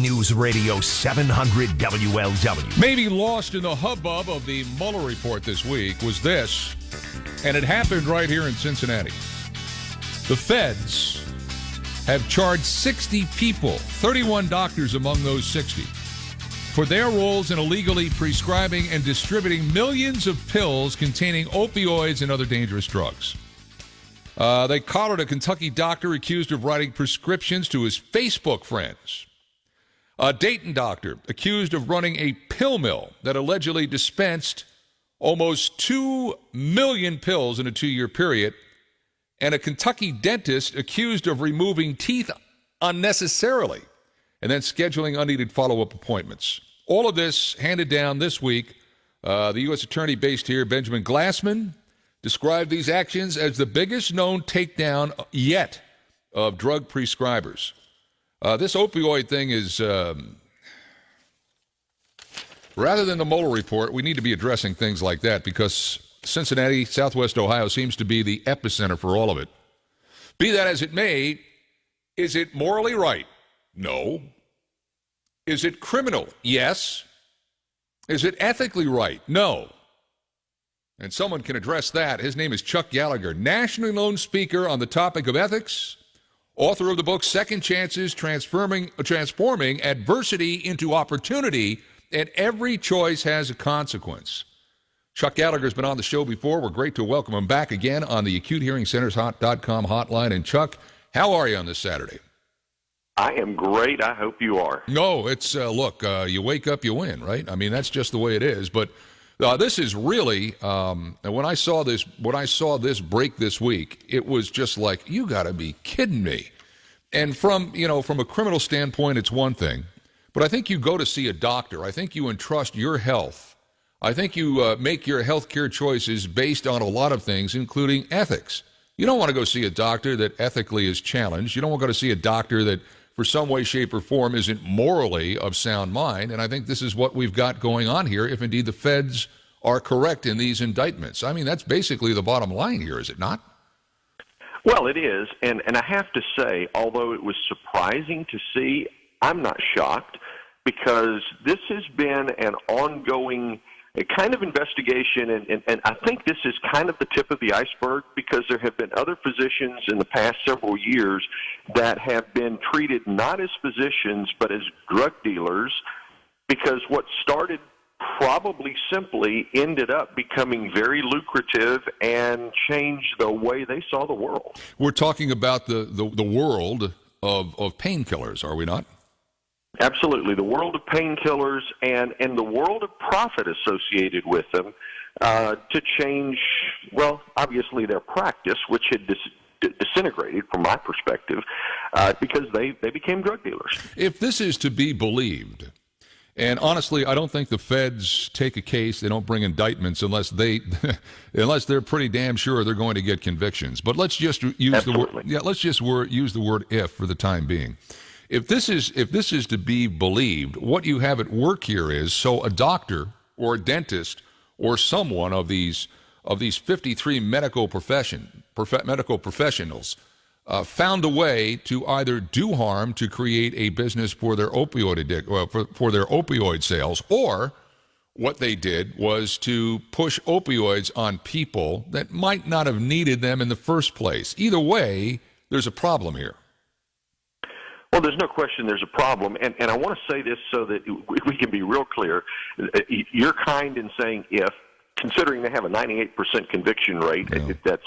Newsradio 700 WLW. Maybe lost in the hubbub of the Mueller report this week was this, and it happened right here in Cincinnati. The feds have charged 60 people, 31 doctors among those 60, for their roles in illegally prescribing and distributing millions of pills containing opioids and other dangerous drugs. They collared a Kentucky doctor accused of writing prescriptions to his Facebook friends. A Dayton doctor accused of running a pill mill that allegedly dispensed almost 2 million pills in a 2-year period. And a Kentucky dentist accused of removing teeth unnecessarily and then scheduling unneeded follow-up appointments. All of this handed down this week. The U.S. attorney based here, Benjamin Glassman, described these actions as the biggest known takedown yet of drug prescribers. This opioid thing is, rather than the Mueller report, we need to be addressing things like that because Cincinnati, Southwest Ohio, seems to be the epicenter for all of it. Be that as it may, is it morally right? No. Is it criminal? Yes. Is it ethically right? No. And someone can address that. His name is Chuck Gallagher, nationally known speaker on the topic of ethics, author of the book Second Chances, Transforming Adversity into Opportunity, and Every Choice Has a Consequence. Chuck Gallagher's been on the show before. We're great to welcome him back again on the AcuteHearingCentersHot.com hotline. And Chuck, how are you on this Saturday? I am great. I hope you are. No, it's, look, you wake up, you win, right? I mean, that's just the way it is. But this is really, and when I saw this break this week, it was just like, you got to be kidding me. And from a criminal standpoint, it's one thing. But I think you go to see a doctor. I think you entrust your health. I think you make your health care choices based on a lot of things, including ethics. You don't want to go see a doctor that ethically is challenged. You don't want to go to see a doctor that, for some way, shape, or form, isn't morally of sound mind. And I think this is what we've got going on here, if indeed the feds are correct in these indictments. I mean, that's basically the bottom line here, is it not? Well, it is. And I have to say, although it was surprising to see, I'm not shocked, because this has been an ongoing kind of investigation, and I think this is kind of the tip of the iceberg, because there have been other physicians in the past several years that have been treated not as physicians but as drug dealers, because what started probably simply ended up becoming very lucrative and changed the way they saw the world. We're talking about the world of painkillers, are we not? Absolutely. The world of painkillers and the world of profit associated with them to change, well, obviously their practice, which had disintegrated from my perspective, because they became drug dealers. If this is to be believed, and honestly, I don't think the feds take a case, they don't bring indictments unless they're pretty damn sure they're going to get convictions. But let's just use use the word if for the time being. If this is to be believed, what you have at work here is, so a doctor or a dentist or someone of these 53 medical professionals found a way to either do harm to create a business for their opioid sales, or what they did was to push opioids on people that might not have needed them in the first place. Either way, there's a problem here. Well, there's no question there's a problem, and I want to say this so that we can be real clear. You're kind in saying if, considering they have a 98% conviction rate, that's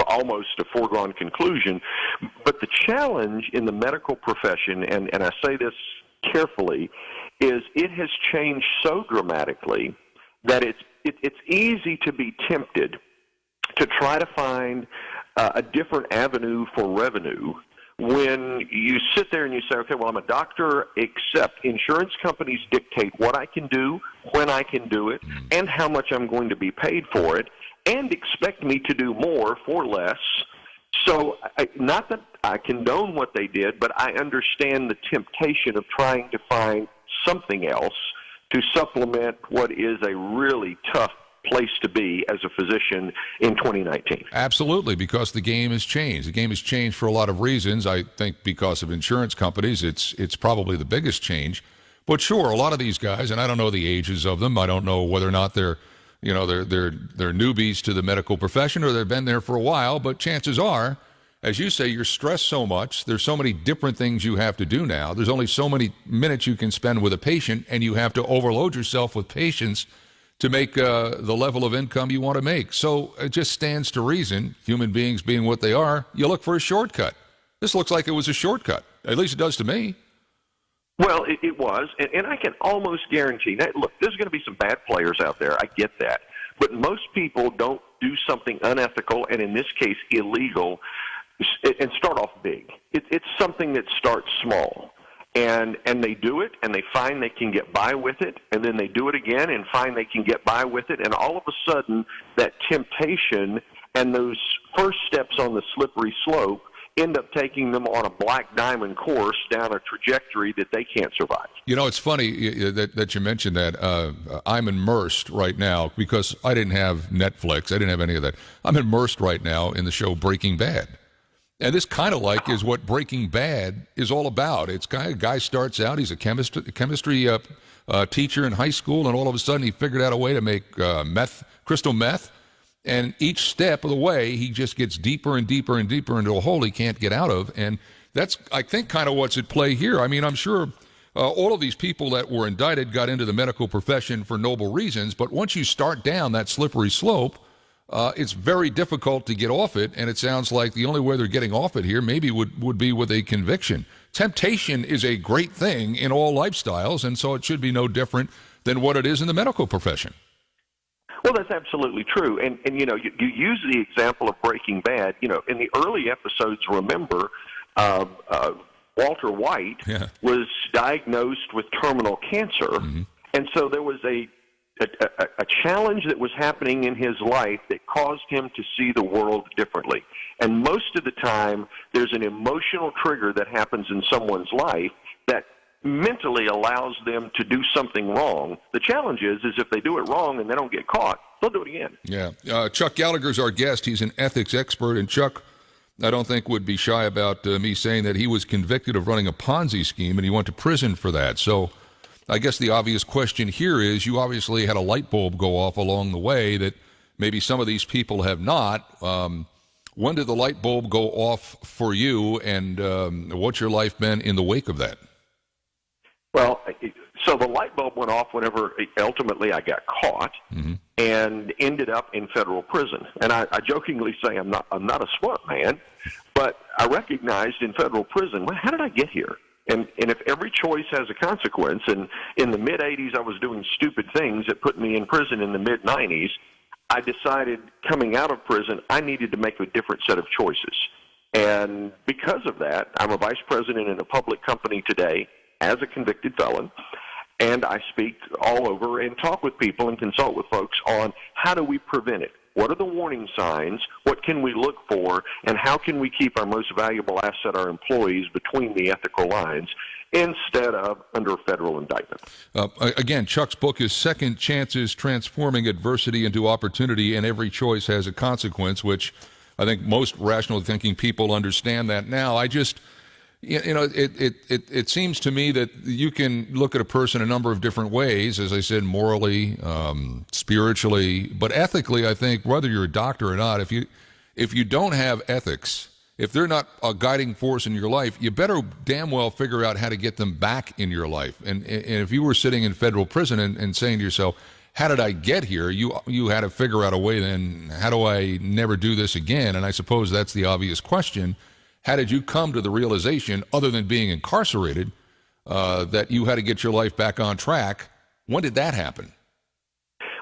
almost a foregone conclusion. But the challenge in the medical profession, and I say this carefully, is it has changed so dramatically that it's easy to be tempted to try to find a different avenue for revenue when you sit there and you say, okay, well, I'm a doctor, except insurance companies dictate what I can do, when I can do it, and how much I'm going to be paid for it, and expect me to do more for less. So not that I condone what they did, but I understand the temptation of trying to find something else to supplement what is a really tough place to be as a physician in 2019. Absolutely, because the game has changed. The game has changed for a lot of reasons. I think because of insurance companies, it's probably the biggest change. But sure, a lot of these guys, and I don't know the ages of them. I don't know whether or not they're newbies to the medical profession or they've been there for a while. But chances are, as you say, you're stressed so much. There's so many different things you have to do now. There's only so many minutes you can spend with a patient, and you have to overload yourself with patients to make the level of income you want to make. So it just stands to reason, human beings being what they are, you look for a shortcut. This looks like it was a shortcut. At least it does to me. Well, it was, and I can almost guarantee. Now, look, there's going to be some bad players out there. I get that. But most people don't do something unethical, and in this case, illegal, and start off big. It's something that starts small. And they do it, and they find they can get by with it, and then they do it again and find they can get by with it, and all of a sudden, that temptation and those first steps on the slippery slope end up taking them on a black diamond course down a trajectory that they can't survive. You know, it's funny that you mentioned that. I'm immersed right now because I didn't have Netflix. I didn't have any of that. I'm immersed right now in the show Breaking Bad. And this kind of like is what Breaking Bad is all about. It's a guy starts out, he's a chemistry teacher in high school, and all of a sudden he figured out a way to make crystal meth. And each step of the way, he just gets deeper and deeper and deeper into a hole he can't get out of. And that's, I think, kind of what's at play here. I mean, I'm sure all of these people that were indicted got into the medical profession for noble reasons, but once you start down that slippery slope, it's very difficult to get off it, and it sounds like the only way they're getting off it here maybe would be with a conviction. Temptation is a great thing in all lifestyles, and so it should be no different than what it is in the medical profession. Well, that's absolutely true. And you know, you use the example of Breaking Bad. You know, in the early episodes, remember, Walter White was diagnosed with terminal cancer, mm-hmm. and so there was a challenge that was happening in his life that caused him to see the world differently. And most of the time, there's an emotional trigger that happens in someone's life that mentally allows them to do something wrong. The challenge is if they do it wrong and they don't get caught, they'll do it again. Yeah. Chuck Gallagher's our guest. He's an ethics expert. And Chuck, I don't think would be shy about me saying that he was convicted of running a Ponzi scheme and he went to prison for that. So I guess the obvious question here is you obviously had a light bulb go off along the way that maybe some of these people have not. When did the light bulb go off for you, and what's your life been in the wake of that? Well, so the light bulb went off whenever ultimately I got caught, mm-hmm. and ended up in federal prison. And I jokingly say I'm not a smart man, but I recognized in federal prison, well, how did I get here? And if every choice has a consequence, and in the mid-'80s I was doing stupid things that put me in prison in the mid-'90s, I decided coming out of prison I needed to make a different set of choices. And because of that, I'm a vice president in a public company today as a convicted felon, and I speak all over and talk with people and consult with folks on how do we prevent it? What are the warning signs? What can we look for? And how can we keep our most valuable asset, our employees, between the ethical lines instead of under federal indictment? Again, Chuck's book is Second Chances, Transforming Adversity into Opportunity, and Every Choice Has a Consequence, which I think most rational thinking people understand that now. It seems to me that you can look at a person a number of different ways, as I said, morally, spiritually, but ethically, I think, whether you're a doctor or not, if you don't have ethics, if they're not a guiding force in your life, you better damn well figure out how to get them back in your life. And if you were sitting in federal prison and saying to yourself, how did I get here? You had to figure out a way then, how do I never do this again? And I suppose that's the obvious question. How did you come to the realization, other than being incarcerated, that you had to get your life back on track? When did that happen?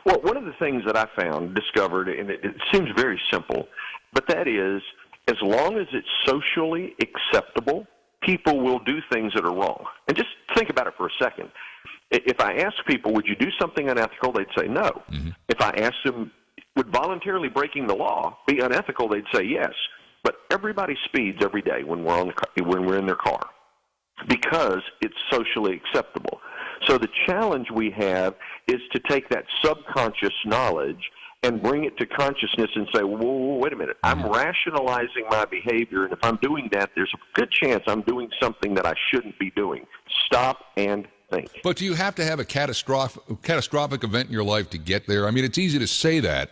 Well, one of the things that I discovered, and it seems very simple, but that is, as long as it's socially acceptable, people will do things that are wrong. And just think about it for a second. If I ask people, would you do something unethical, they'd say no. Mm-hmm. If I asked them, would voluntarily breaking the law be unethical, they'd say yes. But everybody speeds every day when we're in their car because it's socially acceptable. So the challenge we have is to take that subconscious knowledge and bring it to consciousness and say, whoa, wait a minute, I'm rationalizing my behavior, and if I'm doing that, there's a good chance I'm doing something that I shouldn't be doing. Stop and think. But do you have to have a catastrophic event in your life to get there? I mean, it's easy to say that,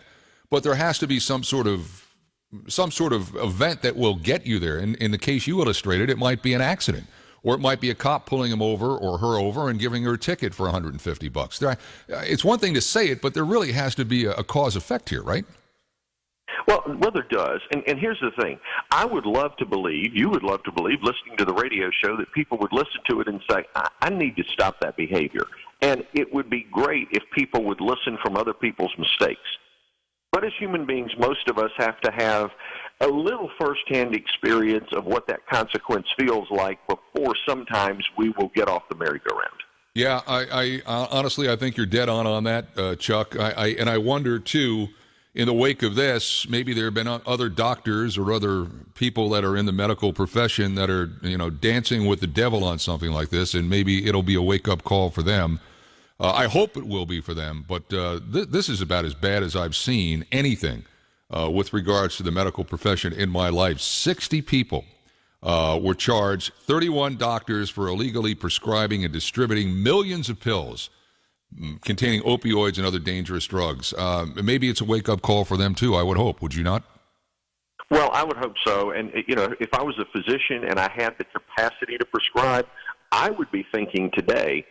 but there has to be some sort of event that will get you there. In the case you illustrated, it might be an accident, or it might be a cop pulling him over or her over and giving her a ticket for $150. It's one thing to say it, but there really has to be a cause effect here, right? Well, there does. And here's the thing. I would love to believe, you would love to believe, listening to the radio show, that people would listen to it and say, I need to stop that behavior. And it would be great if people would listen from other people's mistakes. But as human beings, most of us have to have a little firsthand experience of what that consequence feels like before sometimes we will get off the merry-go-round. Yeah, I honestly, I think you're dead on that, Chuck. And I wonder, too, in the wake of this, maybe there have been other doctors or other people that are in the medical profession that are, dancing with the devil on something like this, and maybe it'll be a wake-up call for them. I hope it will be for them, but this is about as bad as I've seen anything with regards to the medical profession in my life. 60 people were charged, 31 doctors for illegally prescribing and distributing millions of pills containing opioids and other dangerous drugs. Maybe it's a wake-up call for them, too, I would hope. Would you not? Well, I would hope so. And, if I was a physician and I had the capacity to prescribe, I would be thinking today,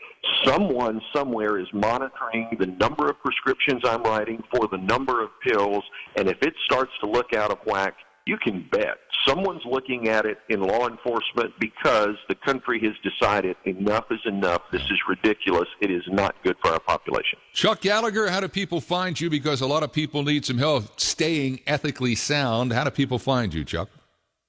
someone somewhere is monitoring the number of prescriptions I'm writing for the number of pills, and if it starts to look out of whack, you can bet someone's looking at it in law enforcement because the country has decided enough is enough. This is ridiculous. It is not good for our population. Chuck Gallagher, how do people find you? Because a lot of people need some help staying ethically sound. How do people find you, Chuck?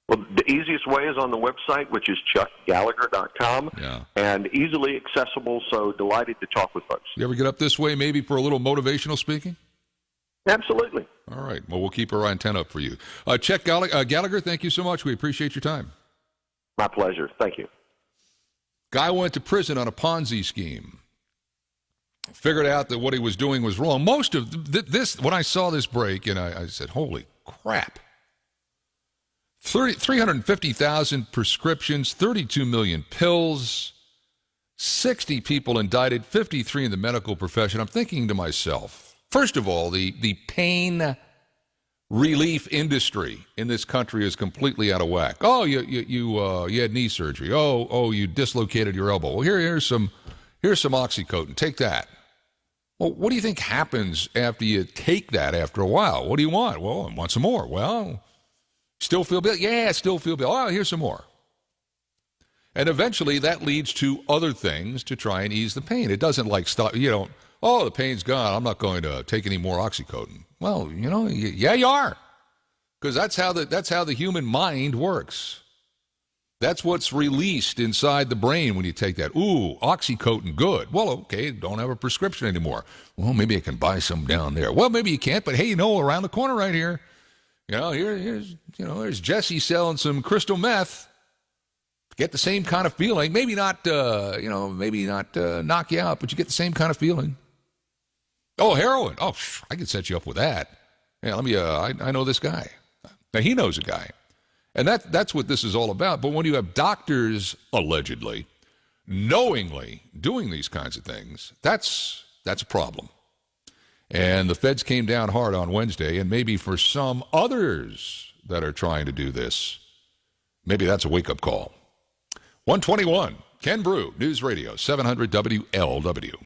Well, the easiest way is on the website, which is chuckgallagher.com, and easily accessible, so delighted to talk with folks. You ever get up this way maybe for a little motivational speaking? Absolutely. All right. Well, we'll keep our antenna up for you. Chuck Gallagher, thank you so much. We appreciate your time. My pleasure. Thank you. Guy went to prison on a Ponzi scheme. Figured out that what he was doing was wrong. Most of this, when I saw this break, and I said, holy crap. 350,000 prescriptions, 32 million pills, 60 people indicted, 53 in the medical profession. I'm thinking to myself, first of all, the pain relief industry in this country is completely out of whack. Oh, you had knee surgery. Oh, you dislocated your elbow. Well, here's some Oxycontin. Take that. Well, what do you think happens after you take that after a while? What do you want? Well, I want some more. Well, still feel bad? Yeah, still feel bad. Oh, here's some more. And eventually that leads to other things to try and ease the pain. It doesn't stop, oh, the pain's gone, I'm not going to take any more Oxycontin. Well, yeah, you are. Because that's how the human mind works. That's what's released inside the brain when you take that. Ooh, Oxycontin, good. Well, okay, don't have a prescription anymore. Well, maybe I can buy some down there. Well, maybe you can't, but hey, around the corner right here, there's Jesse selling some crystal meth. Get the same kind of feeling. Maybe not, knock you out, but you get the same kind of feeling. Oh, heroin. Oh, I can set you up with that. Yeah, I know this guy. Now, he knows a guy. And that's what this is all about. But when you have doctors, allegedly, knowingly doing these kinds of things, that's a problem. And the feds came down hard on Wednesday, and maybe for some others that are trying to do this, maybe that's a wake-up call. 121, Ken Broo, Newsradio, 700 WLW.